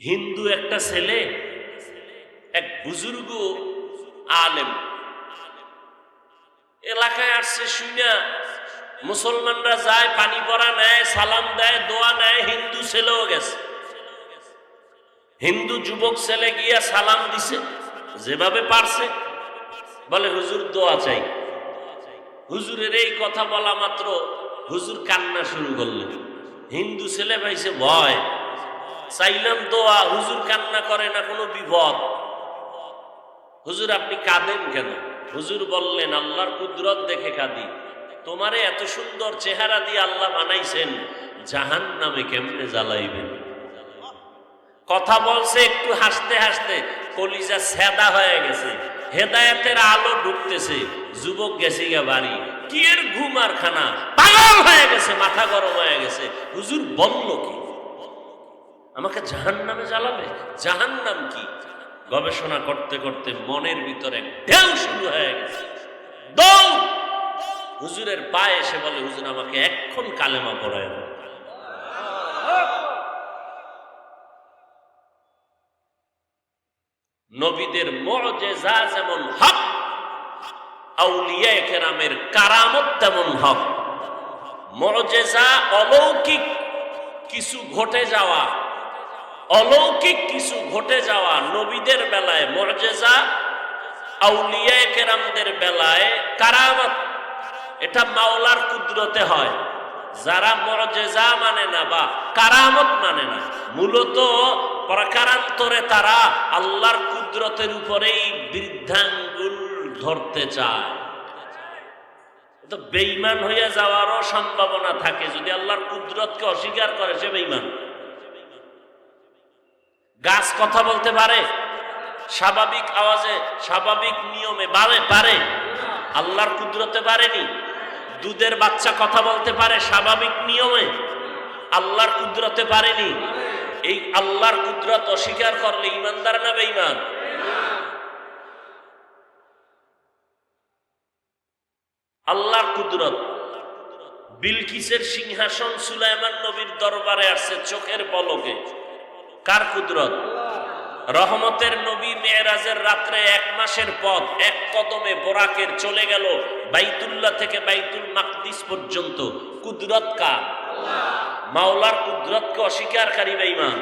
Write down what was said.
হিন্দু একটা ছেলে এক বুজুর্গ আলেম এলাকায় আসছে, শুনা মুসলমানরা যায়, পানি পড়া নেয়, সালাম দেয়, দোয়া নেয়। হিন্দু ছেলেও গেছে, হিন্দু যুবক ছেলে গিয়া সালাম দিছে যেভাবে পারছে। বলে হুজুর দোয়া চাই। হুজুরের এই কথা বলা মাত্র হুজুর কান্না শুরু করলেন। হিন্দু ছেলে পাইছে ভয়, চাইলাম দোয়া, হুজুর কান্না করে না, কোনো বিপদ। হুজুর আপনি কাঁদেন কেন? হুজুর বললেন আল্লাহর কুদরত দেখে কাঁদি। তোমারে এত সুন্দর চেহারা দিয়ে আল্লাহ বানাইছেন, জাহান্নামে কেমনে জ্বালাইবেন। কথা বলছে একটু হাসতে হাসতে, কলিজা সেদা হয়ে গেছে, হেদায়েতের আলো ঢুকতেছে। যুবক গেছে গা বাড়ি, কি এর ঘুম আর খানা, পাগল হয়ে গেছে, মাথা গরম হয়ে গেছে। হুজুর বলল কি? আমাকে জাহান্নামে জ্বালাবে? জাহান্নাম কি? গবেষণা করতে করতে মনের ভিতরে ঢেউ শুরু হয়ে গেছে। দৌড় হুজুরের পায়ে এসে বলে, হুজুর আমাকে এক্ষণ কালেমা পড়ায় দেন। নবীদের মুজিজা যেমন হক, আউলিয়া কেরামের কারামত তেমন হক। মুজিজা অলৌকিক কিছু ঘটে যাওয়া, অলৌকিক কিছু ঘটে যাওয়া নবীদের বেলায় মুজিজা, আউলিয়া কেরামদের বেলায় কারামত। এটা মাওলার কুদরতে হয়। যারা মুজিজা মানে না বা কারামত মানে না, মূলত প্রকারান্তরে তারা আল্লাহর কুদরতের উপরেই বৃদ্ধাঙ্গুল ধরতে চায়। তো বেঈমান হয়ে যাওয়ারও সম্ভাবনা থাকে। যদি আল্লাহর কুদরতকে অস্বীকার করে সে বেঈমান। গাছ কথা বলতে পারে স্বাভাবিক আওয়াজে, স্বাভাবিক নিয়মে পারে, আল্লাহর কুদরতে পারেনি। দুধের বাচ্চা কথা বলতে পারে স্বাভাবিক নিয়মে, আল্লাহর কুদরতে পারেনি। এই আল্লাহর কুদরত অস্বীকার করলে ঈমানদার না বেঈমান? আল্লাহর কুদরত। বিলকিসের সিংহাসন সুলাইমান নবীর দরবারে আসছে চোখের পলকে। কার কুদরত? রহমতের নবী মেরাজের রাত্রে 1 মাসের পথ এক কদমে বোরাকের চলে গেল বাইতুল্লাহ থেকে বাইতুল মাকদিস পর্যন্ত। কুদরত কার? মাওলার কুদরতকে অস্বীকারকারী বেঈমান।